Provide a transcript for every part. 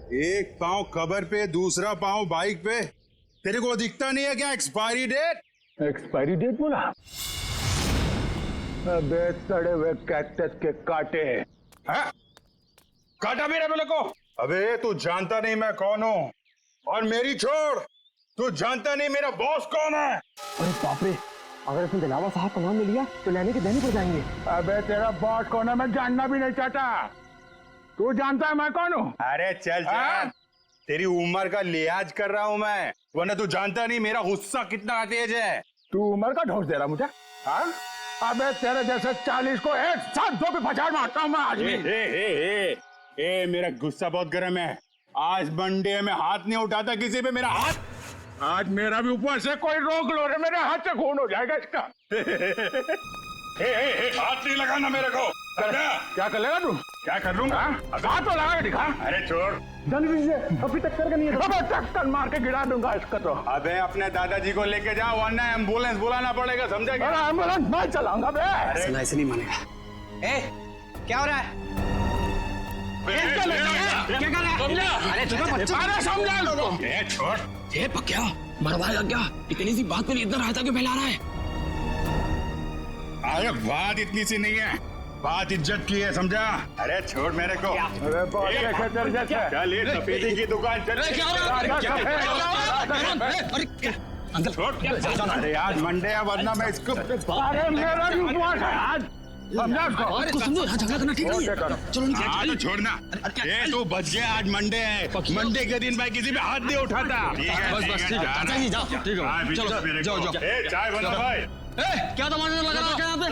एक पाँव कबर पे दूसरा पाँव बाइक पे, तेरे को दिखता नहीं है क्या एक्सपायरी डेट? एक्सपायरी डेट बोला? अबे सड़े हुए कैक्टस के कांटे। हाँ? काटा मेरे बोले को? अबे तू जानता नहीं मैं कौन हूँ, और मेरी छोड़, तू जानता नहीं मेरा बॉस कौन है। अरे बाप रे, अगर इसने दिलावर साहब का नाम ले लिया तो लेने के देने पड़ जाएंगे। अबे तेरा बॉस कौन है मैं जानना भी नहीं चाहता। तू जानता है मैं कौन हूँ? अरे चल चल, तेरी उम्र का लिहाज कर रहा हूँ मैं, वरना तू जानता नहीं मेरा गुस्सा कितना तेज है। तू उम्र का ढोस दे रहा मुझे? हाँ? अबे तेरे जैसे 40 को एक साथ दो पे पछाड़ मारता हूँ मैं आज भी। मेरा गुस्सा बहुत गर्म है। आज मंडे में हाथ नहीं उठाता किसी पे, मेरा हाथ। आज मेरा भी ऊपर से कोई रोक लो रे, मेरे हाथ से खून हो जाएगा इसका। हाथ नहीं लगाना मेरे को। क्या कर लेगा तू? क्या कर लूंगा? हाथ तो लगा के दिखा। अरे छोड़। जल्दी दीजिए, अभी टक्कर का नहीं है। अबे टक्कर मार के गिरा दूंगा इसका तो। अबे अपने दादाजी को लेके जाओ, वरना एम्बुलेंस बुलाना पड़ेगा, समझा क्या? अरे एम्बुलेंस मैं चलाऊंगा बे। ऐसे नहीं मानेगा। ए, क्या हो रहा है? क्या कर रहा है? अरे तुम्हें बच्चों अरे समझा लो। छोड़। ये पक्या मरवाएगा क्या? इतनी सी बात पर इतना रायता क्यों फैला रहा है? अरे बात इतनी सी नहीं है, बात इज्जत की है, समझा? अरे छोड़ मेरे को। अरे बहुत कैसे तेरे जैसे। चल ये सफेदी की दुकान चल। अंकल छोड़। अरे यार मंडे है, वरना मैं इसको। अरे मेरा भी उपवास है आज, समझा उसको? इसको समझो, यहाँ झगड़ा करना ठीक नहीं है। चलो निकल। हाँ तो छोड़ना। ये तू बच गया, आज मंडे है, मंडे के दिन मैं किसी पे हाथ नहीं उठाता। ठीक है बस ठीक है। चाचा जी जाओ, ठीक है चलो जाओ जाओ। चाय बना भाई। क्या तमाशा लगा रखा है यहाँ पे?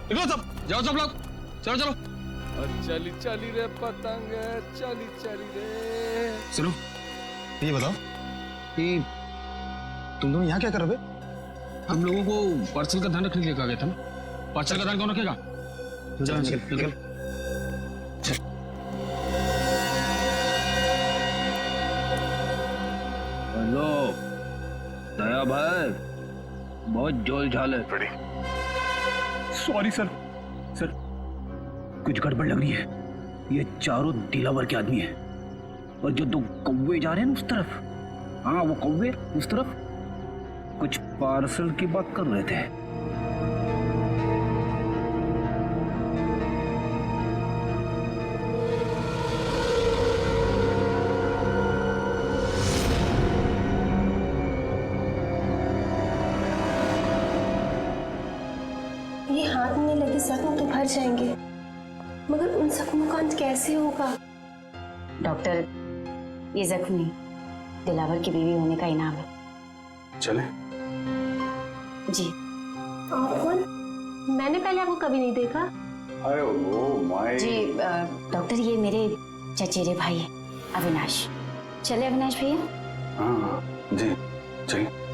निकलो सब, जाओ सब लोग, चलो चलो। चली चली रे पतंग, चली चली रे। सुनो, ये बताओ कि तुम दोनों यहाँ क्या कर रहे थे? हम लोगों को पार्सल का ध्यान रखने के लिए कहा गया था ना। पार्सल का ध्यान कौन रखेगा? चल निकल। हेलो दया भाई, बहुत जोल झाल है। Sorry sir. सर कुछ गड़बड़ लग रही है। ये चारों दिलावर के आदमी हैं और जो दो कौवे जा रहे हैं ना उस तरफ, हाँ वो कौवे उस तरफ कुछ पार्सल की बात कर रहे थे। ये हाथ में लगे जख्म तो भर जाएंगे, मगर उन जख्मों का अंत कैसे होगा? डॉक्टर, ये जख्म नहीं, दिलावर की बीवी होने का इनाम है। चले? जी। आप कौन? मैंने पहले आपको कभी नहीं देखा। अरे ओ माय। जी डॉक्टर, ये मेरे चचेरे भाई है अविनाश। चले अविनाश भैया? हाँ जी चलिए।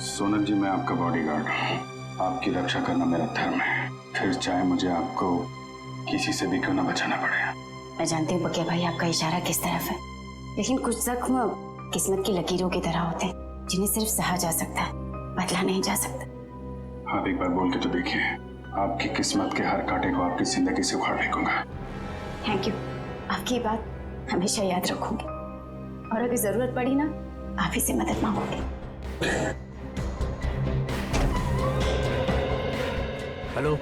सोनल जी, मैं आपका बॉडीगार्ड हूँ, आपकी रक्षा करना मेरा धर्म है, फिर चाहे मुझे आपको किसी से भी क्यों ना बचाना पड़े। मैं जानती हूँ पकिया भाई आपका इशारा किस तरफ है, लेकिन कुछ जख्म किस्मत की लकीरों की तरह होते हैं जिन्हें सिर्फ सहा जा सकता है, बदला नहीं जा सकता। आप एक बार बोल के तो देखिए, आपकी किस्मत के हर कांटे को आपकी जिंदगी से उखाड़ फेंकूंगा। थैंक यू, आपकी बात हमेशा याद रखूंगी, और अगर जरूरत पड़ी ना आप ही से मदद मांगोगे। हेलो,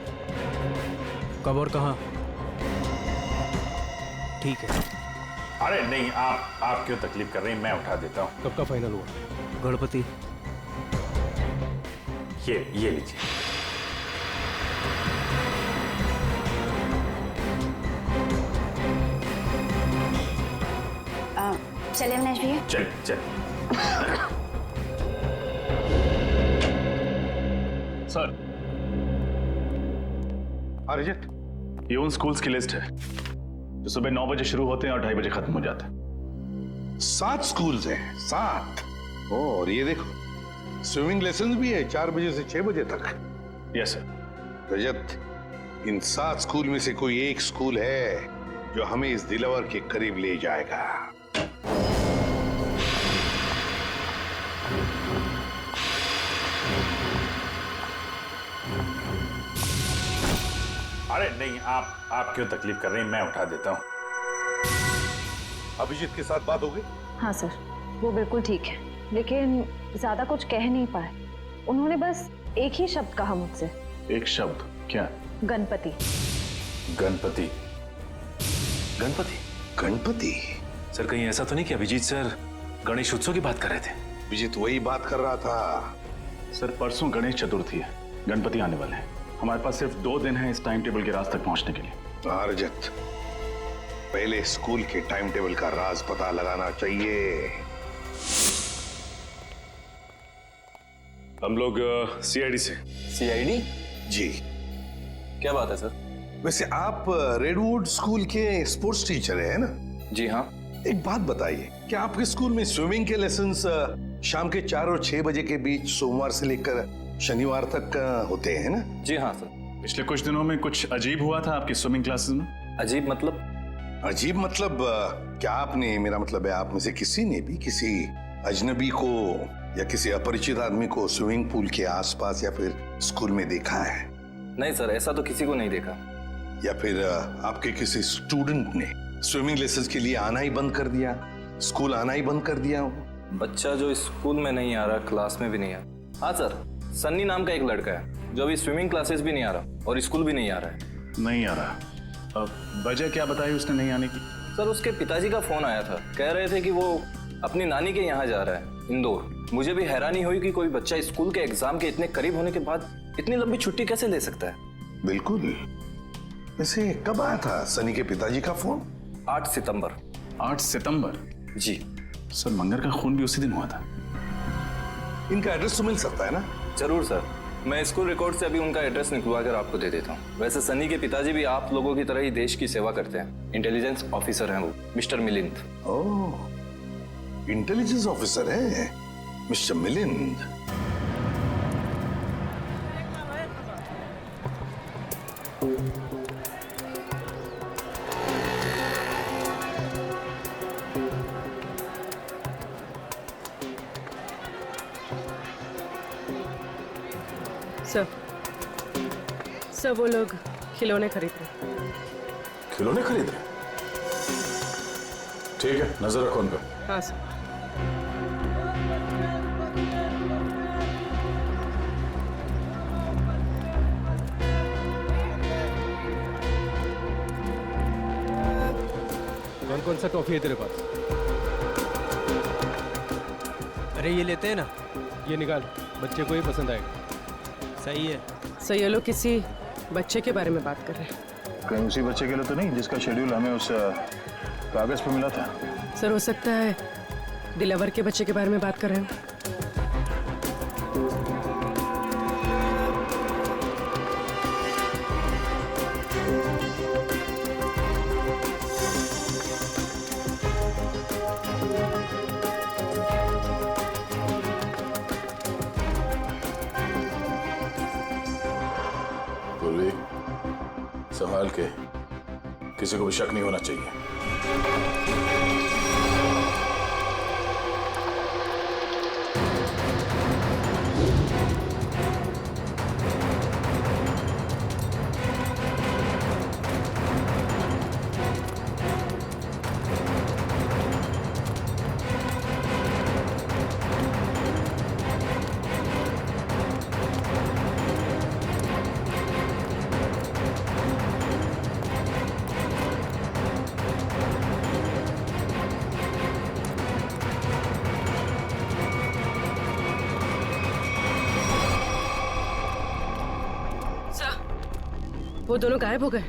कब और कहाँ? ठीक है। अरे नहीं, आप क्यों तकलीफ कर रही हैं, मैं उठा देता हूँ। कब का फाइनल हुआ? गणपति। ये लीजिए। चले अविनाश भैया? चल चल। सर, अरिजीत, ये उन स्कूल्स की लिस्ट है जो सुबह 9 बजे शुरू होते हैं और 2:30 बजे खत्म हो जाते हैं। 7 स्कूल्स हैं, 7। और ये देखो स्विमिंग लेसन भी है 4 बजे से 6 बजे तक। Yes sir. रजत, इन 7 स्कूल में से कोई एक स्कूल है जो हमें इस दिलावर के करीब ले जाएगा। अरे नहीं, आप क्यों तकलीफ कर रही हैं, मैं उठा देता हूँ। अभिजीत के साथ बात हो गई? हाँ सर, वो बिल्कुल ठीक है, लेकिन ज्यादा कुछ कह नहीं पाए। उन्होंने बस एक ही शब्द कहा मुझसे। एक शब्द? क्या? गणपति। गणपति? गणपति? गणपति? सर कहीं ऐसा तो नहीं कि अभिजीत सर गणेश उत्सव की बात कर रहे थे? अभिजीत वही बात कर रहा था। सर परसों गणेश चतुर्थी है, गणपति आने वाले हैं। हमारे पास सिर्फ 2 दिन है इस टाइम टेबल के राज तक पहुंचने के लिए। रजत, पहले स्कूल के टाइम टेबल का राज पता लगाना चाहिए। हम लोग सीआईडी से। सीआईडी? जी। क्या बात है सर? वैसे आप रेडवुड स्कूल के स्पोर्ट्स टीचर हैं ना? जी हाँ। एक बात बताइए, क्या आपके स्कूल में स्विमिंग के लेसन्स शाम के 4 और 6 बजे के बीच सोमवार से लेकर शनिवार तक होते हैं ना? जी हाँ सर। पिछले कुछ दिनों में कुछ अजीब हुआ था आपकी स्विमिंग क्लासेस में। अजीब मतलब? अजीब मतलब क्या आपने, मेरा मतलब है आप में से किसी ने भी किसी अजनबी को या किसी अपरिचित आदमी को स्विमिंग पूल के आसपास या फिर स्कूल में देखा है? नहीं सर, ऐसा तो किसी को नहीं देखा। या फिर आपके किसी स्टूडेंट ने स्विमिंग लेसन्स के लिए आना ही बंद कर दिया, स्कूल आना ही बंद कर दिया हो? बच्चा जो स्कूल में नहीं आ रहा, क्लास में भी नहीं आ रहा। हाँ सर, सन्नी नाम का एक लड़का है जो अभी स्विमिंग क्लासेस भी नहीं आ रहा और स्कूल भी नहीं आ रहा है। नहीं आ रहा? अब वजह क्या बताई उसने नहीं आने की? सर उसके पिताजी का फोन आया था, कह रहे थे कि वो अपनी नानी के यहाँ जा रहा है, इंदौर। मुझे भी हैरानी हुई कि कोई बच्चा स्कूल के एग्जाम के इतने करीब होने के बाद इतनी लंबी छुट्टी कैसे ले सकता है। बिल्कुल। वैसे कब आया था सनी के पिताजी का फोन? 8 सितंबर। 8 सितंबर? जी सर मंगर का खून भी उसी दिन हुआ था। इनका एड्रेस तो मिल सकता है ना? जरूर सर, मैं स्कूल रिकॉर्ड से अभी उनका एड्रेस निकलवा कर आपको दे देता हूँ। वैसे सनी के पिताजी भी आप लोगों की तरह ही देश की सेवा करते हैं, इंटेलिजेंस ऑफिसर हैं वो, मिस्टर मिलिंद। ओह, इंटेलिजेंस ऑफिसर है मिस्टर मिलिंद। सर वो लोग खिलौने खरीद रहे। खिलौने खरीद रहे? ठीक है, नजर रखो उन पर। हाँ सर। कौन सा टॉफी है तेरे पास? अरे ये लेते हैं ना। ये निकाल, बच्चे को ही पसंद आएगा। सही है। सर ये लोग किसी बच्चे के बारे में बात कर रहे हैं। कहीं उसी बच्चे के लिए तो नहीं जिसका शेड्यूल हमें उस कागज पे मिला था? सर हो सकता है दिलावर के बच्चे के बारे में बात कर रहे हो। संभाल के, किसी को भी शक नहीं होना चाहिए। वो दोनों गायब हो गए,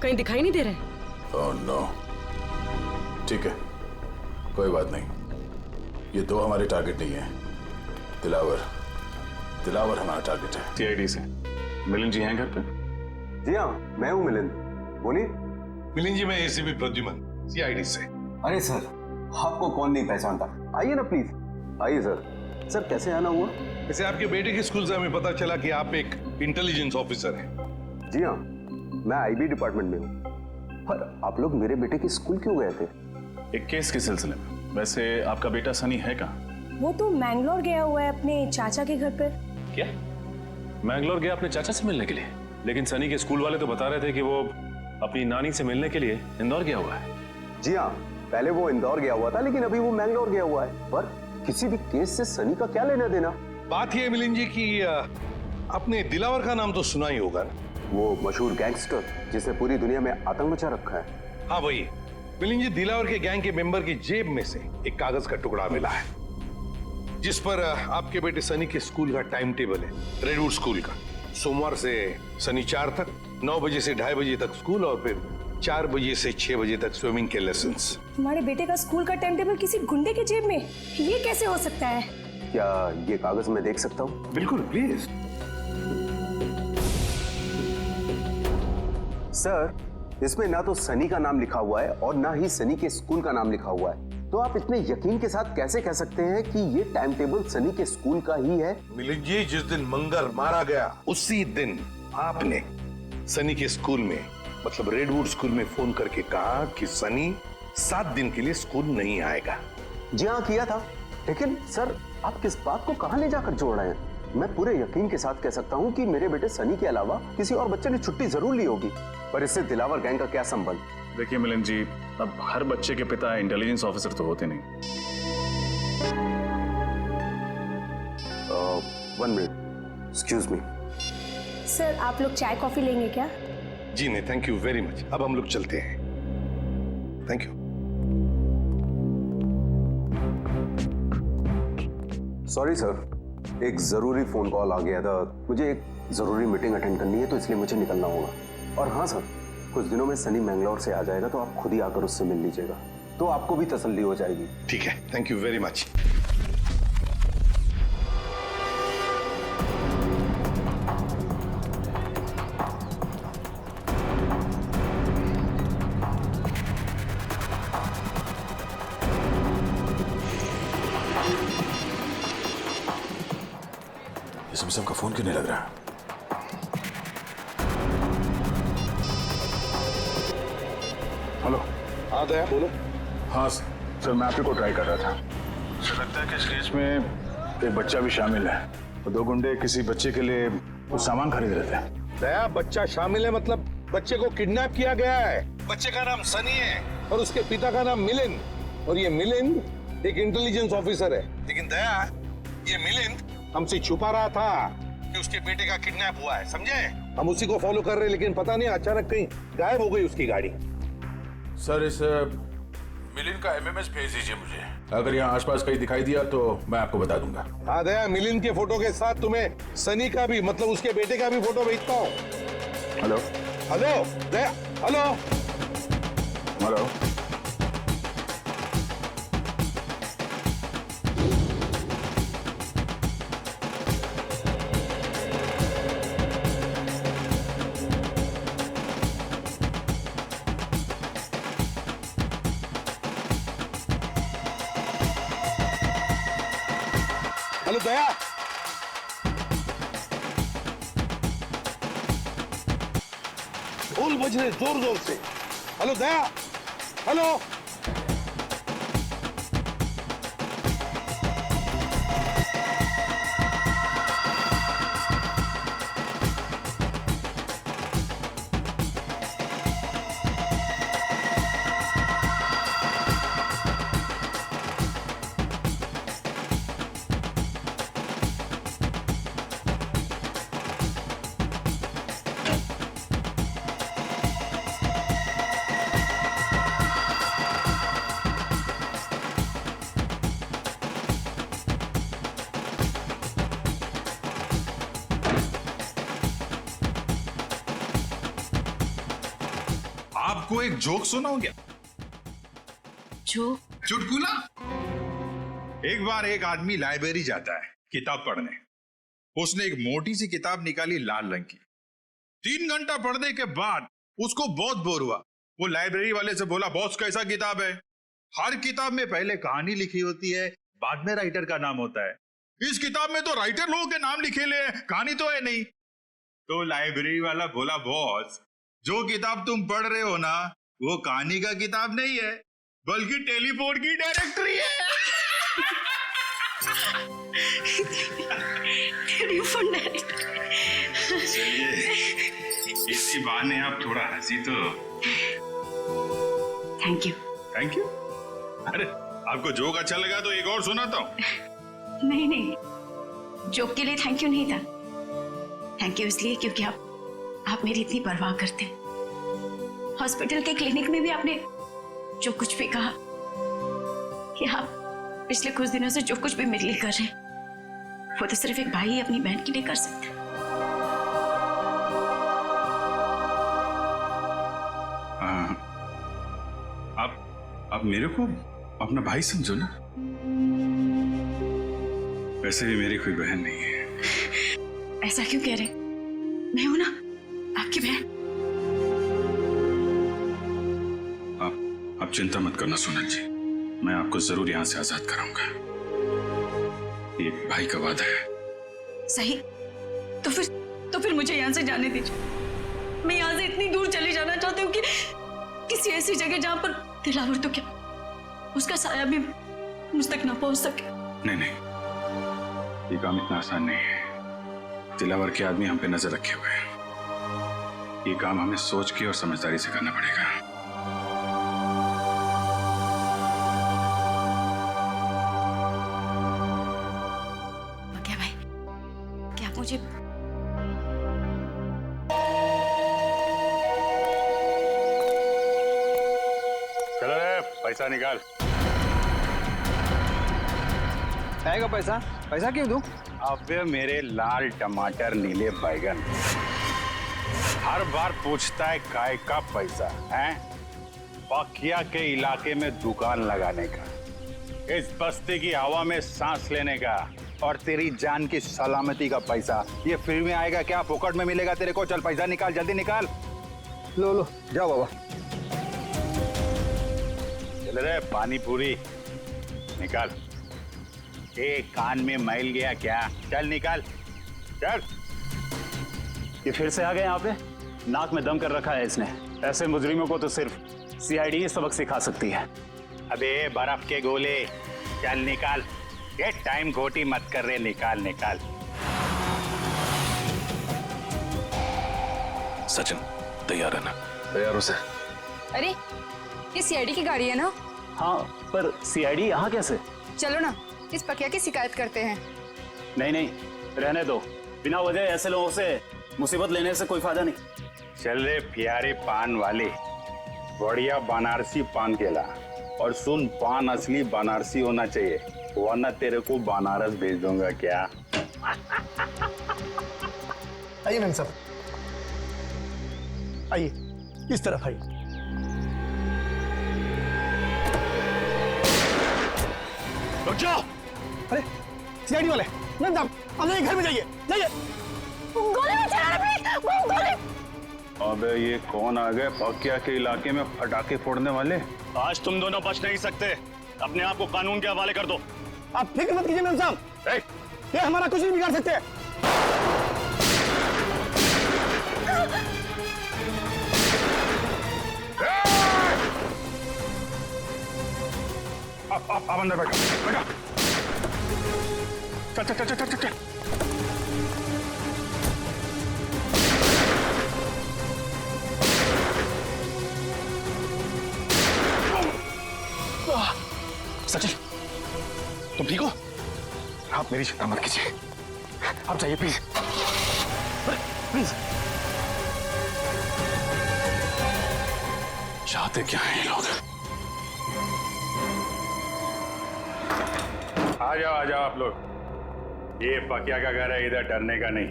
कहीं दिखाई नहीं दे रहे। Oh no. ठीक है, कोई बात नहीं। ये 2 हमारे टारगेट नहीं है। दिलावर हमारा टारगेट है। सीआईडी से मिलिंद जी हैं घर पे? जी हाँ, मैं हूँ मिलिंद, बोलिए। मिलिंद जी, मैं एसीपी प्रद्युमन, सीआईडी से। अरे सर, आपको कौन नहीं पहचानता, आइए ना प्लीज। आइए सर। सर कैसे आना हुआ? वैसे आपके बेटे के स्कूल से हमें पता चला कि आप एक इंटेलिजेंस ऑफिसर हैं। जी हाँ, मैं आईबी डिपार्टमेंट में हूँ। पर आप लोग मेरे बेटे के स्कूल क्यों गए थे? एक केस के सिलसिले में। वैसे आपका बेटा सनी है कहाँ? वो तो मैंगलोर गया हुआ है अपने चाचा के घर पर। क्या? मैंगलोर गया अपने चाचा से मिलने के लिए? लेकिन सनी के स्कूल वाले तो बता रहे थे कि वो अपनी नानी से मिलने के लिए इंदौर गया हुआ है। जी हाँ, पहले वो इंदौर गया हुआ था, लेकिन अभी वो मैंगलोर गया हुआ है। पर किसी भी केस से सनी का क्या लेना देना? बात ये मिलिंद जी की अपने दिलावर का नाम तो सुना ही होगा ना, वो मशहूर गैंगस्टर जिसने पूरी दुनिया में आतंक मचा रखा है। हाँ वही मिलिंद जी। दिलावर के गैंग के मेंबर की जेब में से एक कागज का टुकड़ा मिला है जिस पर आपके बेटे सनी के स्कूल का टाइम टेबल है, रेडवुड स्कूल का। सोमवार से शनिवार तक 9 बजे से 2:30 बजे तक स्कूल और फिर 4 बजे से 6 बजे तक स्विमिंग के लेसन्स। हमारे बेटे का स्कूल का टाइम टेबल किसी गुंडे के जेब में, ये कैसे हो सकता है? क्या ये कागज मैं देख सकता हूँ? बिल्कुल, प्लीज। सर, इसमें ना तो सनी का नाम लिखा हुआ है और ना ही सनी के स्कूल का नाम लिखा हुआ है। तो आप इतने यकीन के साथ कैसे कह सकते हैं कि ये टाइम टेबल सनी के स्कूल का ही है? मिलिंद जी, जिस दिन मंगर मारा गया उसी दिन आपने सनी के स्कूल में, मतलब रेडवुड स्कूल में फोन करके कहा कि सनी 7 दिन के लिए स्कूल नहीं आएगा। जी हाँ, किया था। लेकिन सर, आप किस बात को कहां ले जाकर जोड़ रहे हैं? मैं पूरे यकीन के साथ कह सकता हूं कि मेरे बेटे सनी के अलावा किसी और बच्चे ने छुट्टी जरूर ली होगी, पर इससे दिलावर गैंग का क्या संबंध? देखिए मिलिंद जी, अब हर बच्चे के पिता इंटेलिजेंस ऑफिसर तो होते नहीं। 1 मिनट, एक्सक्यूज मी। सर, आप लोग चाय कॉफी लेंगे क्या? जी नहीं, थैंक यू वेरी मच। अब हम लोग चलते हैं। Thank you. सॉरी सर, एक जरूरी फोन कॉल आ गया था। मुझे एक जरूरी मीटिंग अटेंड करनी है, तो इसलिए मुझे निकलना होगा। और हाँ सर, कुछ दिनों में सनी मैंगलोर से आ जाएगा, तो आप खुद ही आकर उससे मिल लीजिएगा, तो आपको भी तसल्ली हो जाएगी। ठीक है, थैंक यू वेरी मच। इसमें का फोन क्यों नहीं लग रहा? हेलो। हाँ दया, बोलो। हाँ सर, मैं आप ही को ट्राई कर रहा था। मुझे लगता है कि इस केस में एक बच्चा भी शामिल है। तो 2 गुंडे किसी बच्चे के लिए कुछ सामान खरीद रहे थे। दया, बच्चा शामिल है मतलब बच्चे को किडनैप किया गया है। बच्चे का नाम सनी है और उसके पिता का नाम मिलिंद, और ये मिलिंद एक इंटेलिजेंस ऑफिसर है। लेकिन दया, ये मिलिंद हमसे छुपा रहा था कि उसके बेटे का किडनैप हुआ है, समझे? हम उसी को फॉलो कर रहे हैं, लेकिन पता नहीं अचानक कहीं गायब हो गई उसकी गाड़ी। सर, इस मिलिंद का एमएमएस भेज दीजिए मुझे। अगर यहाँ आसपास कहीं दिखाई दिया तो मैं आपको बता दूंगा। हाँ दया, मिलिंद के फोटो के साथ तुम्हें सनी का भी, मतलब उसके बेटे का भी फोटो भेजता हूँ। हेलो। हेलो दया, हेलो हेलो। हेलो दया, ढोल बज रहे जोर जोर से। हेलो दया, हेलो। आपको एक जोक सुनाऊं क्या? जोक? चुटकुला। एक बार एक आदमी लाइब्रेरी जाता है किताब पढ़ने। उसने एक मोटी सी किताब निकाली लाल रंग की। 3 घंटा पढ़ने के बाद उसको बहुत बोर हुआ। वो लाइब्रेरी वाले से बोला, बॉस कैसा किताब है? हर किताब में पहले कहानी लिखी होती है, बाद में राइटर का नाम होता है। इस किताब में तो राइटर लोगों के नाम लिखे ले, कहानी तो है नहीं। तो लाइब्रेरी वाला बोला, बॉस जो किताब तुम पढ़ रहे हो ना, वो कहानी का किताब नहीं है, बल्कि टेलीफोन की डायरेक्टरी है। Telephone directory. चलिए इसी बहाने आप थोड़ा हंसी तो। Thank you. Thank you? अरे आपको जोक अच्छा लगा तो एक और सुनाता हूँ। नहीं नहीं, जोक के लिए थैंक यू नहीं था। थैंक यू इसलिए क्योंकि आप मेरी इतनी परवाह करते हैं। हॉस्पिटल के क्लिनिक में भी आपने जो कुछ भी कहा कि आप पिछले कुछ दिनों से जो कुछ भी मेरे लिए कर रहे हैं वो तो सिर्फ एक भाई ही अपनी बहन के लिए कर सकता है। आप मेरे को अपना भाई समझो ना। वैसे भी मेरी कोई बहन नहीं है। ऐसा क्यों कह रहे? मैं हूं ना आपकी बहन। आप चिंता मत करना सोनल जी, मैं आपको जरूर यहाँ से आजाद कराऊंगा। एक भाई का वादा है। सही, तो फिर मुझे यहाँ से जाने दीजिए। मैं यहाँ से इतनी दूर चली जाना चाहती हूँ कि किसी ऐसी जगह जहाँ पर दिलावर तो क्या उसका साया भी मुझ तक ना पहुंच सके। नहीं, ये काम इतना आसान नहीं है। दिलावर के आदमी हम पे नजर रखे हुए हैं। ये काम हमें सोच के और समझदारी से करना पड़ेगा। क्या भाई, क्या आप मुझे चलो रे, पैसा निकाल। आएगा पैसा? पैसा क्यों दूं? अबे मेरे लाल टमाटर नीले बैगन, हर बार पूछता है काय का पैसा है? पकिया के इलाके में दुकान लगाने का, इस बस्ती की हवा में सांस लेने का और तेरी जान की सलामती का पैसा। ये फ्री में आएगा क्या? फोकट में मिलेगा तेरे को? चल पैसा निकाल, जल्दी निकाल। लो जाओ बाबा। चल रे, पानी पूरी निकाल। कान में मैल गया क्या? चल निकाल, चल। ये फिर से आ गए यहाँ पे? नाक में दम कर रखा है इसने। ऐसे मुजरिमों को तो सिर्फ सीआईडी ही सबक सिखा सकती है। अबे बर्फ के गोले, चल निकाल। ये टाइम खोटी मत कर रहे, निकाल। सचिन तैयार है ना? तैयार हो सर। अरे ये सीआईडी की गाड़ी है ना? हाँ, पर सीआईडी यहाँ कैसे? चलो ना इस पकिया की शिकायत करते हैं। नहीं, रहने दो। बिना वजह ऐसे लोगों से मुसीबत लेने से कोई फायदा नहीं। चल रे प्यारे पान वाले, बढ़िया बनारसी पान केला। और सुन, पान असली बनारसी होना चाहिए, वरना तेरे को बनारस भेज दूंगा। क्या? आइए मैम साहब, आइए इस तरफ आइए। रुक जाओ। अरे सीआईडी वाले, मैम साहब आप जाइए, घर में जाइए। गोली में चला प्लीज, गोली। अबे ये कौन आ गए पकिया के इलाके में पटाखे फोड़ने वाले? आज तुम दोनों बच नहीं सकते। अपने आप को कानून के हवाले कर दो। आप फिक्र मत कीजिए मैम साहब, ये हमारा कुछ नहीं बिगाड़ सकते। आप अंदर बैठो। चल। सचिन, तुम ठीक हो? आप मेरी चिंता मत कीजिए, आप जाइए प्लीज। चाहते क्या हैं ये लोग? आ जाओ आप लोग। ये पकिया का घर है, इधर डरने का नहीं।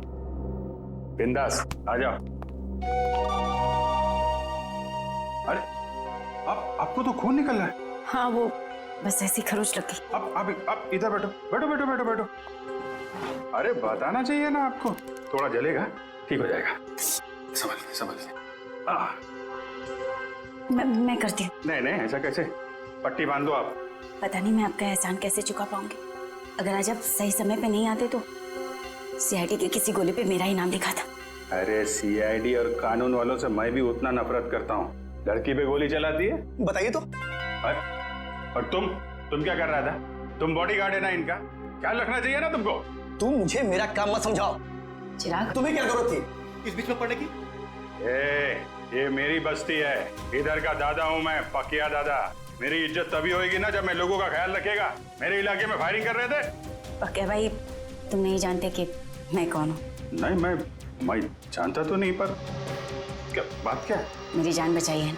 बिंदास आ जाओ। अरे आपको तो खून निकल रहा है। हाँ, वो बस ऐसी खरोच लगी। आप इधर बैठो। अरे बताना चाहिए ना आपको, थोड़ा जलेगा, ठीक हो जाएगा। संभल। मैं करती हूँ। नहीं, ऐसा कैसे? पट्टी बांध दो आप। पता नहीं मैं आपका एहसान कैसे चुका पाऊंगी। अगर आज आप सही समय पे नहीं आते तो सीआईडी के किसी गोले पे मेरा ही नाम लिखा था। अरे सीआईडी और कानून वालों से मैं भी उतना नफरत करता हूँ। लड़की पे गोली चलाती है? बताइए तो। और तुम क्या कर रहा था? तुम बॉडीगार्ड है ना इनका, ख्याल रखना चाहिए ना तुमको। तुम मुझे मेरा काम मत समझाओ। चिराग, तुम्हें क्या जरूरत थी इस बीच में पड़ने की? ये मेरी बस्ती है, इधर का दादा हूँ मैं, पकिया दादा। मेरी इज्जत तभी होगी ना जब मैं लोगों का ख्याल रखेगा। मेरे इलाके में फायरिंग कर रहे थे। पकिया भाई, तुम नहीं जानते कि मैं कौन हूँ? नहीं, मैं जानता तो नहीं, पर क्या बात क्या है? मेरी जान बचाई है,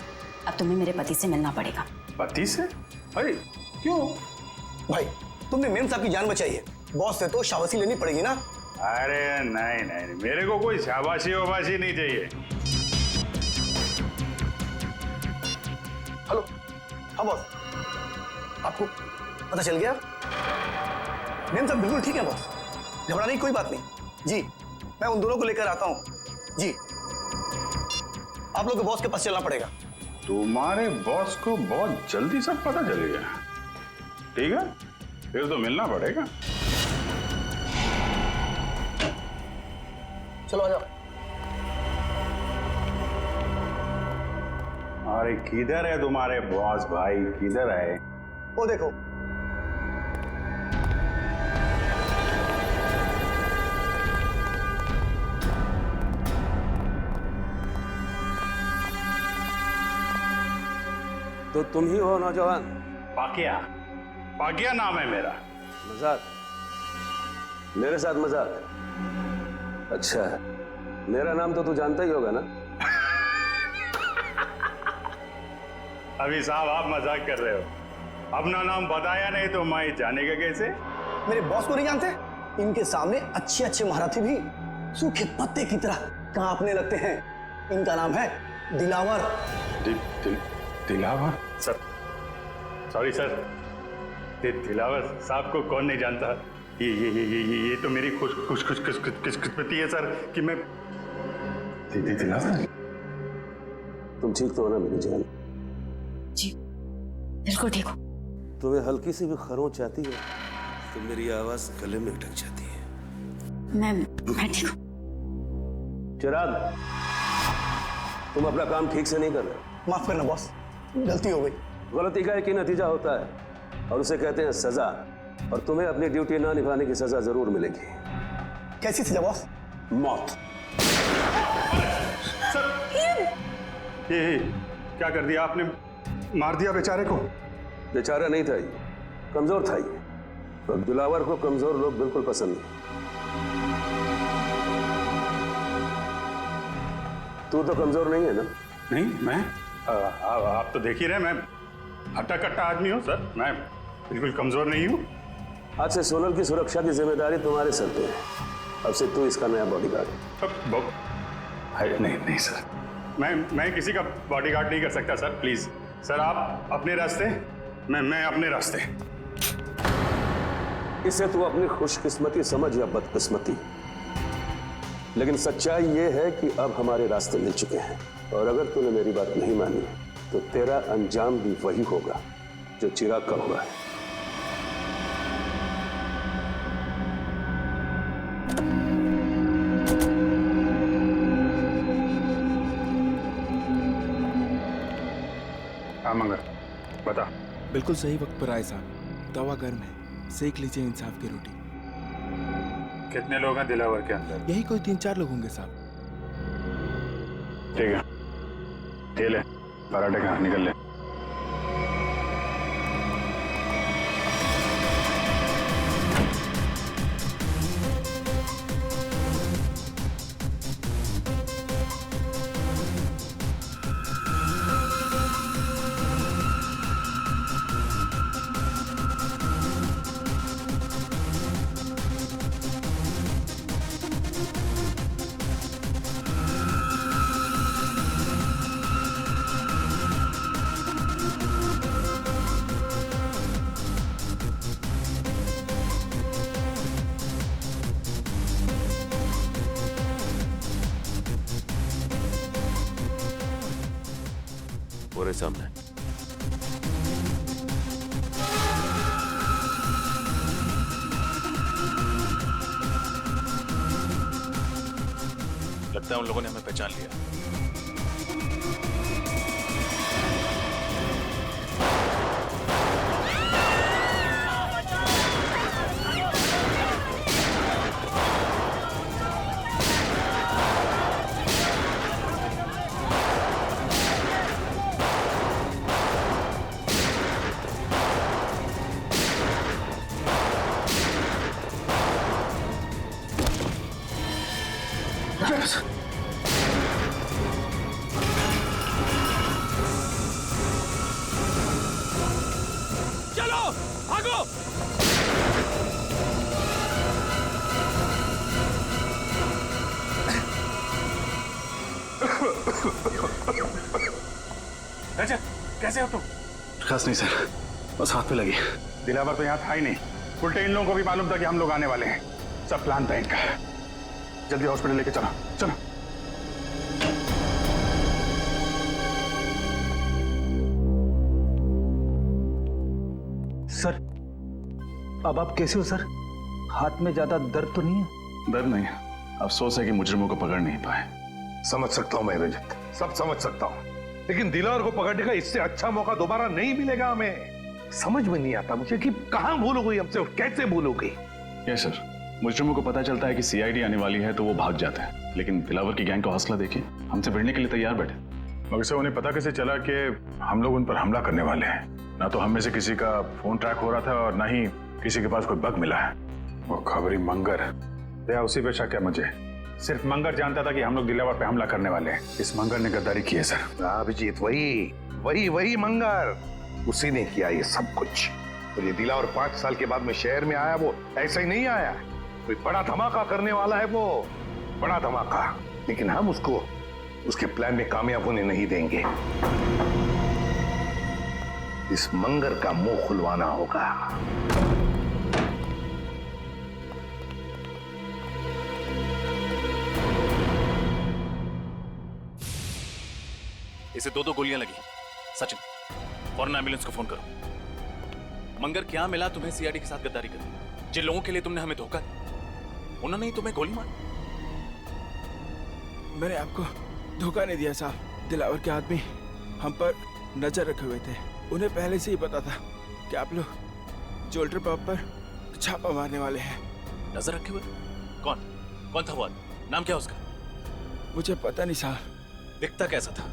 अब तुम्हें मेरे पति से मिलना पड़ेगा। पति से? अरे क्यों? भाई तुमने मेम साहब की जान बचाई है, बॉस से तो शाबाशी लेनी पड़ेगी ना। अरे नहीं, मेरे को कोई शाबाशी वाबाशी नहीं चाहिए। हेलो, हाँ बॉस, आपको पता चल गया? मेम साहब बिल्कुल ठीक है बॉस, घबराने की कोई बात नहीं। जी मैं उन दोनों को लेकर आता हूँ। जी आप लोग को बॉस के पास चलना पड़ेगा। तुम्हारे बॉस को बहुत जल्दी सब पता चल गया। ठीक है, फिर तो मिलना पड़ेगा। चलो आ जाओ। अरे किधर है तुम्हारे बॉस भाई, किधर है? वो देखो। तो तुम ही हो नौजवान? पाकिया नाम है मेरा। मजाक? मेरे साथ मजाक? अच्छा, मेरा नाम तो तू जानता ही होगा ना? अभी साहब आप मजाक कर रहे हो, अपना नाम बताया नहीं तो मैं जानेगा कैसे? मेरे बॉस को नहीं जानते? इनके सामने अच्छे अच्छे महारथी भी सूखे पत्ते की तरह कांपने लगते हैं। इनका नाम है Dilawar. Dilawar? Sir sorry sir, Dilawar साहब को कौन नहीं जानता? ये तो मेरी खुशकिस्मती है सर कि मैं दिलावर। तुम ठीक तो हो ना मेरी जान? जी बिल्कुल ठीक हो। तुम्हें हल्की सी भी खरोंच आती है तो मेरी आवाज गले में अटक जाती है। मैं ठीक हूँ। चिराग, तुम अपना काम ठीक से नहीं कर रहे। माफ करना बॉस, गलती हो गई। गलती का एक ही नतीजा होता है और उसे कहते हैं सजा, और तुम्हें अपनी ड्यूटी ना निभाने की सजा जरूर मिलेगी। कैसी सजा बॉस? मौत। सर ये क्या कर दिया आपने? मार दिया बेचारे को? बेचारा नहीं था ये, कमजोर था ये, और दिलावर को कमजोर लोग बिल्कुल पसंद नहीं। तू तो कमजोर नहीं है ना? नहीं, मैं आप तो देख ही रहे, मैं हट्टा कट्टा आदमी हूँ सर, मैं बिल्कुल कमजोर नहीं हूँ। आज से सोनल की सुरक्षा की जिम्मेदारी तुम्हारे सर पे है। अब से तू इसका नया बॉडीगार्ड है। नहीं सर, मैं किसी का बॉडीगार्ड नहीं कर सकता सर, प्लीज सर आप अपने रास्ते, मैं अपने रास्ते। इसे तू अपनी खुशकिस्मती समझ या बदकिस्मती, लेकिन सच्चाई ये है कि अब हमारे रास्ते मिल चुके हैं, और अगर तूने मेरी बात नहीं मानी तो तेरा अंजाम भी वही होगा जो चिराग का हुआ है। हाँ मंगर, बता। बिल्कुल सही वक्त पर आए साहब, तवा गर्म है, सेक लीजिए इंसाफ की रोटी। कितने लोग हैं दिलावर के अंदर? यही कोई 3-4 लोग होंगे साहब। ठीक है, ये ले पराठे खा, निकल ले। पूरे सामने। लगता है उन लोगों ने हमें पहचान लिया। भागो। रजत, कैसे हो तुम? खास नहीं सर, बस हाथ पे लगी। दिलावर तो यहाँ था ही नहीं। उल्टे इन लोगों को भी मालूम था कि हम लोग आने वाले हैं। सब प्लान था इनका। जल्दी हॉस्पिटल लेके चलो, चलो। सर, अब आप कैसे हो सर? हाथ में ज्यादा दर्द तो नहीं है? दर्द नहीं, अफसोस है कि मुजरिमों को पकड़ नहीं पाए। समझ सकता हूं मैं रजत, सब समझ सकता हूं, लेकिन दिलावर को पकड़ने का इससे अच्छा मौका दोबारा नहीं मिलेगा हमें। समझ में नहीं आता मुझे कि कहां भूल हो गई हमसे और कैसे भूल हो गई। यस सर, मुजरिमों को पता चलता है कि सीआईडी आने वाली है तो वो भाग जाते हैं, लेकिन दिलावर की गैंग का हौसला देखिए, हमसे भिड़ने के लिए तैयार बैठे। मगर से उन्हें पता कैसे चला कि हम लोग उन पर हमला करने वाले हैं? ना तो हम में से किसी का फोन ट्रैक हो रहा था और ना ही किसी के पास कोई बग मिला है। वो खबरी मंगर, दया उसी पे शक है मुझे। सिर्फ मंगर जानता था कि हम लोग दिलावर पे हमला करने वाले हैं। इस मंगर ने गद्दारी की है सर। अभिजीत, वही मंगर, उसी ने किया ये सब कुछ। तो ये दिलावर 5 साल के बाद में शहर में आया, वो ऐसा ही नहीं आया, कोई बड़ा धमाका करने वाला है वो, बड़ा धमाका। लेकिन हम उसको उसके प्लान में कामयाब होने नहीं देंगे। इस मंगर का मुंह खुलवाना होगा। इसे 2 गोलियां लगी। सचिन, फौरन एम्बुलेंस को फोन करो। मंगर, क्या मिला तुम्हें सीआईडी के साथ गद्दारी करके? जिन लोगों के लिए तुमने हमें धोखा दिया, उन्होंने ही तुम्हें गोली मारी। मैंने आपको धोखा नहीं दिया साहब। दिलावर के आदमी हम पर नजर रखे हुए थे। उन्हें पहले से ही पता था कि आप लोग जोल्टर पब पर छापा मारने वाले हैं। नजर रखे हुए? कौन था वो आदमी? नाम क्या उसका? मुझे पता नहीं साहब। दिखता कैसा था?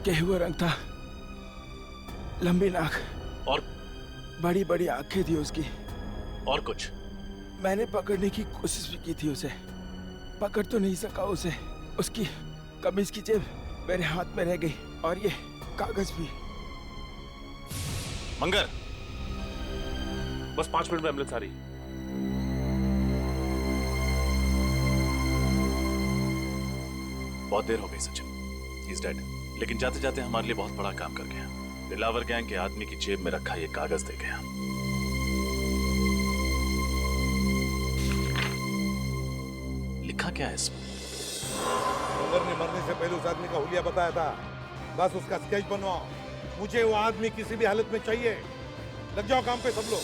गेहुआ रंग था, लंबी नाक और बड़ी बड़ी आंखें थी उसकी। और कुछ? मैंने पकड़ने की कोशिश भी की थी उसे, पकड़ तो नहीं सका उसे। उसकी कमीज की जेब मेरे हाथ में रह गई और ये कागज भी। मंगर, बस 5 मिनट में एम्बुलेंस आ रही। बहुत देर हो गई सचिन, ही इज डेड। लेकिन जाते जाते हमारे लिए बहुत बड़ा काम कर गया। दिलावर गैंग के आदमी की जेब में रखा ये कागज दे गया। लिखा क्या है इसमें? मंगर ने मरने से पहले उस आदमी का हुलिया बताया था। बस उसका स्केच बनवाओ, मुझे वो आदमी किसी भी हालत में चाहिए। लग जाओ काम पे सब लोग।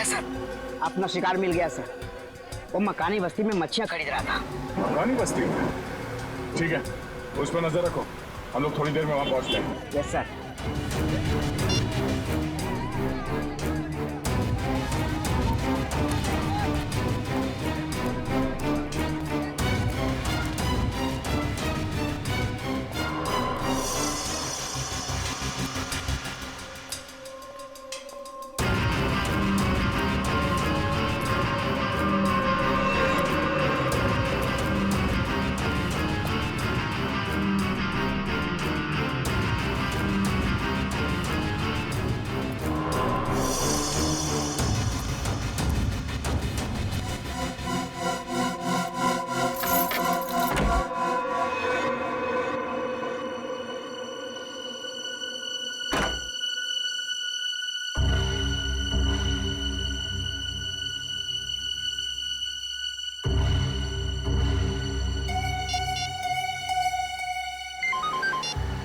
सर, अपना शिकार मिल गया सर। वो मकानी बस्ती में मच्छियां खरीद रहा था। मकानी बस्ती? ठीक है, उस पर नजर रखो, हम लोग थोड़ी देर में वहां पहुंचते हैं। Yes sir.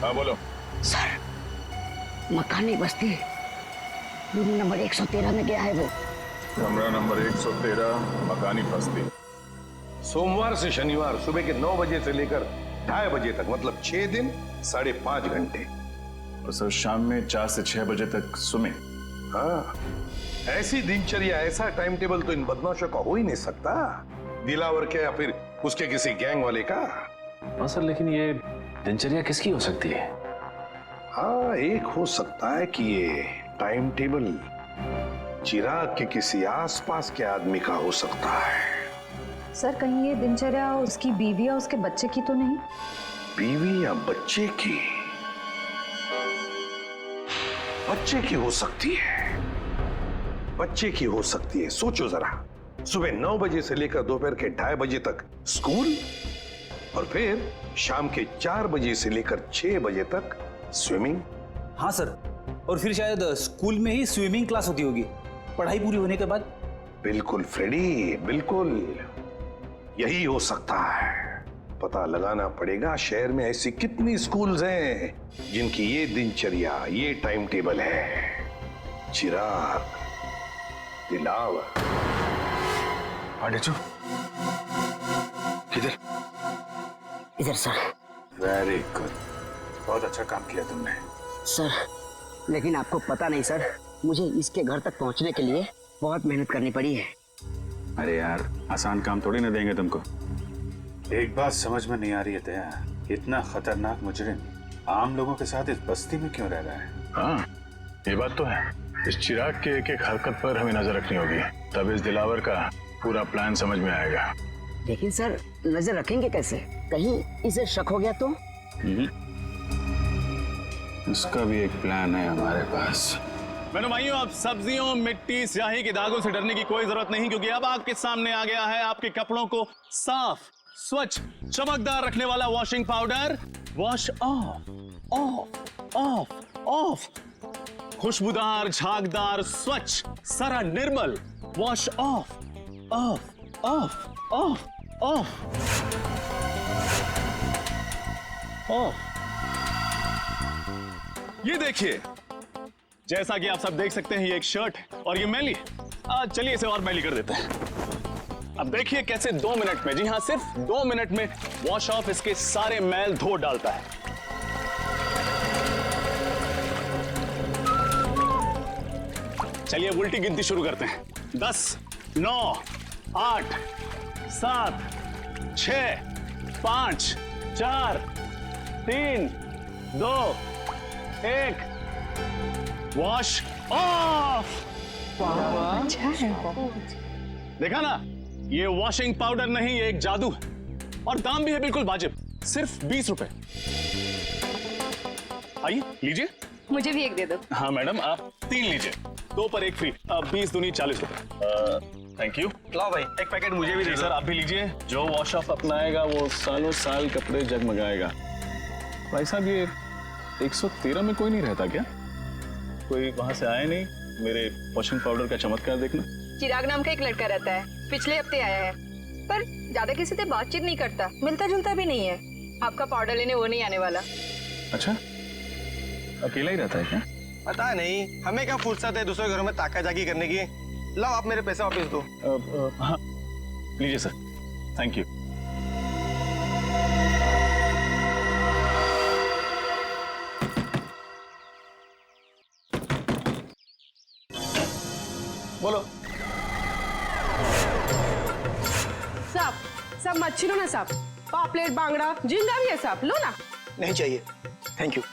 हाँ बोलो। सर, मकानी बस्ती रूम नंबर 113 में गया है वो। कमरा नंबर 113, मकानी बस्ती। सोमवार से शनिवार सुबह के 9 बजे से लेकर 2:30 बजे तक, मतलब 6 दिन 5.5 घंटे। और सर शाम में 4 से 6 बजे तक स्विमिंग। हाँ, ऐसी दिनचर्या, ऐसा टाइम टेबल तो इन बदमाशों का हो ही नहीं सकता। दिलावर के या फिर उसके किसी गैंग वाले का। हाँ सर, लेकिन ये दिनचर्या किसकी हो सकती है? हाँ, एक हो सकता है कि ये टाइम टेबल चिराग के किसी आसपास के आदमी का हो सकता है। सर, कहीं ये दिनचर्या उसकी बीवी या उसके बच्चे की तो नहीं? बीवी या बच्चे की? बच्चे की हो सकती है, बच्चे की हो सकती है। सोचो जरा, सुबह 9 बजे से लेकर दोपहर के 2:30 बजे तक स्कूल, और फिर शाम के 4 बजे से लेकर 6 बजे तक स्विमिंग। हाँ सर, और फिर शायद स्कूल में ही स्विमिंग क्लास होती होगी पढ़ाई पूरी होने के बाद। बिल्कुल फ्रेडी, बिल्कुल यही हो सकता है। पता लगाना पड़ेगा शहर में ऐसी कितनी स्कूल्स हैं जिनकी ये दिनचर्या, ये टाइम टेबल है। चिराग, दिलावर। आडेचो, किधर? इधर सर। वेरी गुड, बहुत अच्छा काम किया तुमने। सर, लेकिन आपको पता नहीं सर, मुझे इसके घर तक पहुंचने के लिए बहुत मेहनत करनी पड़ी है। अरे यार, आसान काम थोड़ी ना देंगे तुमको। एक बात समझ में नहीं आ रही है दया, इतना खतरनाक मुजरिम आम लोगों के साथ इस बस्ती में क्यों रह रहा है? हाँ, ये बात तो है। इस चिराग के एक हरकत पर हमें नजर रखनी होगी, तब इस दिलावर का पूरा प्लान समझ में आएगा। लेकिन सर, नजर रखेंगे कैसे? कहीं इसे शक हो गया तो? इसका भी एक प्लान है हमारे पास। मेरे भाइयों, अब सब्जियों, मिट्टी, स्याही के दागों से डरने की कोई जरूरत नहीं, क्योंकि अब आपके सामने आ गया है आपके कपड़ों को साफ, स्वच्छ, चमकदार रखने वाला washing powder. Wash off, off, off, off. खुशबूदार, झागदार, स्वच्छ, सारा निर्मल। Wash off, off, off, off, off, off. ये देखिए, जैसा कि आप सब देख सकते हैं, ये एक शर्ट है और ये मैली है। चलिए इसे और मैली कर देते हैं। अब देखिए कैसे 2 मिनट में, जी हाँ, सिर्फ 2 मिनट में वॉश ऑफ इसके सारे मैल धो डालता है। चलिए उल्टी गिनती शुरू करते हैं। 10, 9, 8, 7, 6, 5, 4, 3, 2, 1। Wash off. अच्छा है। देखा ना, ये वॉशिंग पाउडर नहीं, ये एक जादू है, और दाम भी है बिल्कुल वाजिब, सिर्फ 20 रुपए। आइए लीजिए। मुझे भी एक दे दो। हाँ मैडम, आप 3 लीजिए, 2 पर 1 फ्री। 20 दूनी 40 रुपए। Thank you. लाओ भाई, एक पैकेट मुझे भी दे दो। सर आप भी लीजिए। जो वॉश ऑफ अपनाएगा वो सालों साल कपड़े जगमगाएगा। भाई साहब, ये 113 में कोई नहीं रहता क्या? कोई वहां से आया नहीं मेरे वॉशिंग पाउडर का चमत्कार देखना? चिराग नाम का एक लड़का रहता है, पिछले हफ्ते आया है, पर ज्यादा किसी से बातचीत नहीं करता, मिलता जुलता भी नहीं है। आपका पाउडर लेने वो नहीं आने वाला। अच्छा, अकेला ही रहता है क्या? पता नहीं, हमें क्या फुर्सत है दूसरे घरों में ताका-झाकी करने की। लाओ आप मेरे पैसे वापस दो। हाँ लीजिए सर, थैंक यू। बोलो। सब मच्छी लो ना साहब, पापलेट, बांगड़ा, झींगा भी है साहब, लो ना। नहीं चाहिए, थैंक यू।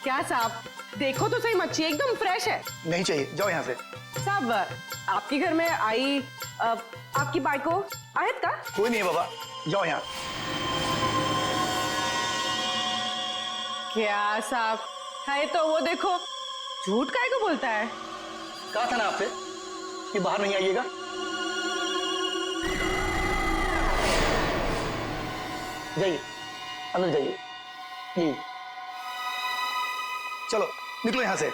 क्या साहब, देखो तो सही, मच्छी एकदम फ्रेश है। नहीं चाहिए, जाओ यहाँ से। साहब, आपके घर में आई आपकी बाइको आयत का? कोई नहीं है बाबा, जाओ यहाँ। क्या साहब, है तो वो देखो, झूठ काहे को बोलता है? कहा था ना आपसे कि बाहर नहीं आइएगा। जाइए, अंदर जाइए प्लीज। चलो निकलो यहाँ से।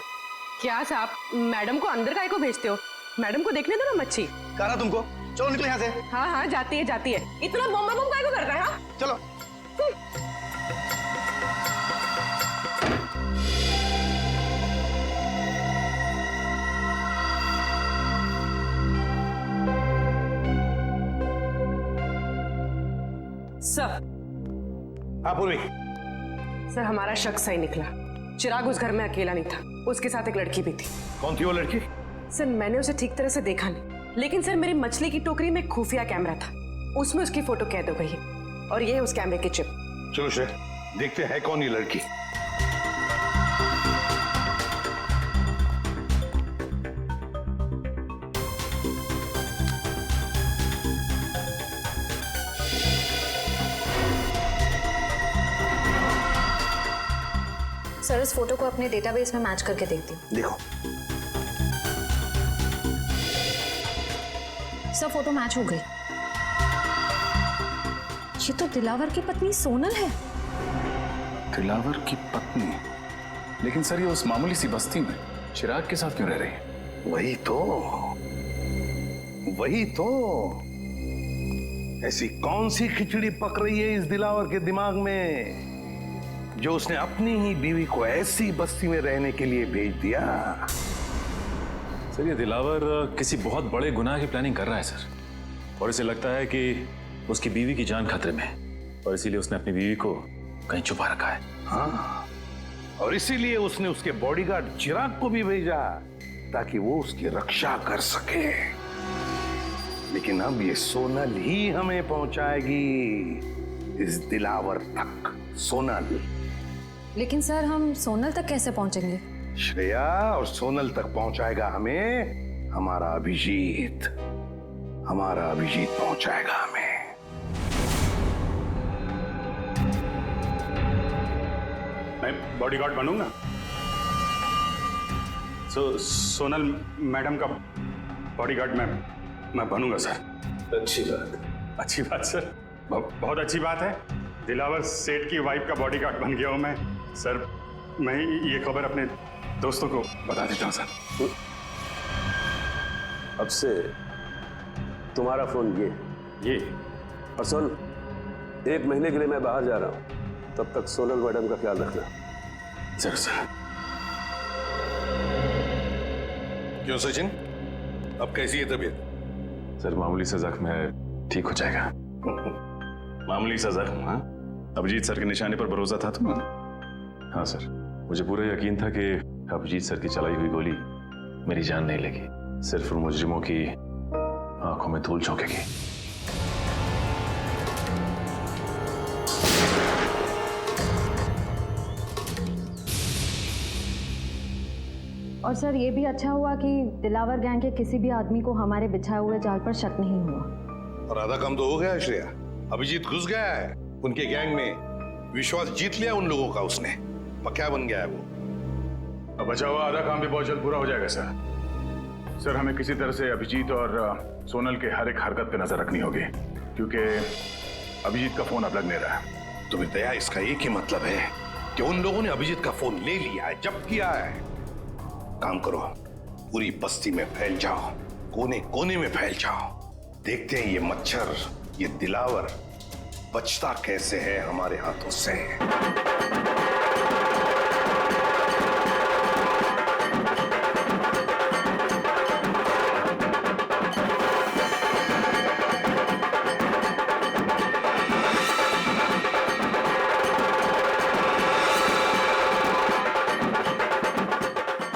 क्या साहब, मैडम को अंदर काहे को भेजते हो? मैडम को देखने दो ना मच्छी। कहा ना तुमको, चलो निकलो यहाँ से। हाँ हाँ, जाती है जाती है। इतना बम बम काहे को कर रहा है? हाँ चलो। सर। हाँ पूर्वी। सर हमारा शक सही निकला। चिराग उस घर में अकेला नहीं था, उसके साथ एक लड़की भी थी। कौन थी वो लड़की? सर मैंने उसे ठीक तरह से देखा नहीं, लेकिन सर मेरी मछली की टोकरी में एक खुफिया कैमरा था, उसमें उसकी फोटो कैद हो गई है और ये है उस कैमरे की चिप। चलो श्रेय, देखते हैं कौन ये लड़की। सर इस फोटो को अपने डेटाबेस में मैच करके देखती हूँ। देखो। सर फोटो मैच हो गई। ये तो दिलावर की पत्नी सोनल है। दिलावर की पत्नी? लेकिन सर ये उस मामूली सी बस्ती में चिराग के साथ क्यों रह रही है? वही तो ऐसी कौन सी खिचड़ी पक रही है इस दिलावर के दिमाग में जो उसने अपनी ही बीवी को ऐसी बस्ती में रहने के लिए भेज दिया? सर ये दिलावर किसी बहुत बड़े गुनाह की प्लानिंग कर रहा है सर, और इसे लगता है कि उसकी बीवी की जान खतरे में है और इसीलिए उसने अपनी बीवी को कहीं छुपा रखा है। हाँ, और इसीलिए उसने उसके बॉडीगार्ड चिराग को भी भेजा ताकि वो उसकी रक्षा कर सके। लेकिन अब ये सोनल ही हमें पहुंचाएगी इस दिलावर तक। सोनल। लेकिन सर हम सोनल तक कैसे पहुंचेंगे? श्रेया और सोनल तक पहुंचाएगा हमें हमारा अभिजीत। हमारा अभिजीत पहुंचाएगा हमें। मैं बॉडीगार्ड बनूंगा। सोनल मैडम का बॉडीगार्ड मैं बनूंगा सर। अच्छी बात सर, बहुत अच्छी बात है। दिलावर सेठ की वाइफ का बॉडीगार्ड बन गया हूं मैं सर। मैं ये खबर अपने दोस्तों को बता देता हूं सर। अब से तुम्हारा फोन ये और सुन, 1 महीने के लिए मैं बाहर जा रहा हूं, तब तक सोनल मैडम का ख्याल रखना। सर क्यों सचिन, अब कैसी है तबीयत? सर मामूली सा जख्म है, ठीक हो जाएगा। मामूली सा जख्म? हाँ, अभिजीत सर के निशाने पर भरोसा था तुम्हें? हाँ सर, मुझे पूरा यकीन था कि अभिजीत सर की चलाई हुई गोली मेरी जान नहीं लेगी, सिर्फ उन मुजरिमों की आंखों में धूल झोंकेगी। और सर ये भी अच्छा हुआ कि दिलावर गैंग के किसी भी आदमी को हमारे बिछाए हुए जाल पर शक नहीं हुआ। और आधा काम तो हो गया है श्रेया। अभिजीत घुस गया है उनके गैंग में, विश्वास जीत लिया उन लोगों का उसने, पक्का बन गया है वो। अब बचा हुआ आधा काम भी बहुत जल्द पूरा हो जाएगा सर। हमें किसी तरह से अभिजीत और सोनल के हर एक हरकत पे नजर रखनी होगी, क्योंकि अभिजीत का फोन अब लग नहीं रहा है। तुम्हें दया, इसका एक ही मतलब है कि उन लोगों ने अभिजीत का फोन ले लिया है, जब्त किया है। काम करो, पूरी बस्ती में फैल जाओ, कोने कोने में फैल जाओ। देखते हैं ये मच्छर, ये दिलावर बचता कैसे है हमारे हाथों से।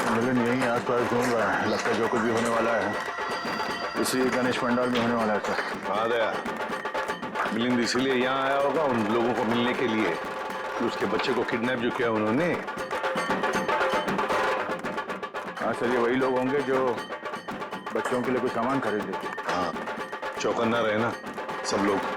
मिलन यहीं आसपास घूम रहा है, लगता है जो कुछ भी होने वाला है इसी गणेश पंडाल में होने वाला है सर। हाँ दया, मिलिंद इसीलिए यहाँ आया होगा उन लोगों को मिलने के लिए कि उसके बच्चे को किडनैप जो किया उन्होंने। हाँ सर, ये वही लोग होंगे जो बच्चों के लिए कुछ सामान खरीदे। हाँ, चौकन्ना रहना सब लोग।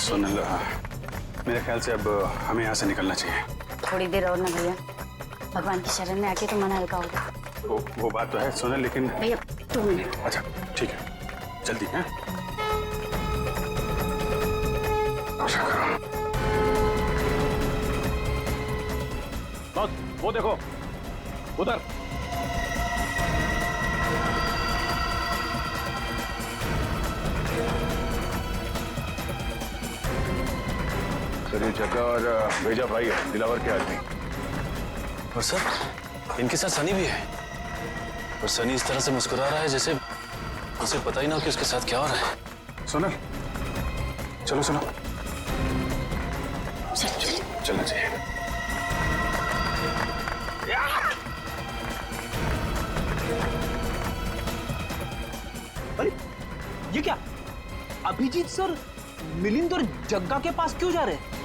सोनल, मेरे ख्याल से अब हमें यहाँ से निकलना चाहिए। थोड़ी देर और ना भैया, भगवान की शरण में आके तो मन हल्का होगा। वो बात तो है सोनल, लेकिन भैया 2 मिनट। अच्छा ठीक है, जल्दी है। वो देखो उधर। सर ये जग्गा और भेजा भाई है, दिलावर के आदमी। और सर इनके साथ सनी भी है, और सनी इस तरह से मुस्कुरा रहा है जैसे उसे पता ही ना हो कि उसके साथ क्या हो रहा है। सोनल चलो सुनो, चलना चाहिए। अरे ये क्या, अभिजीत सर मिलिंद और जग्गा के पास क्यों जा रहे हैं?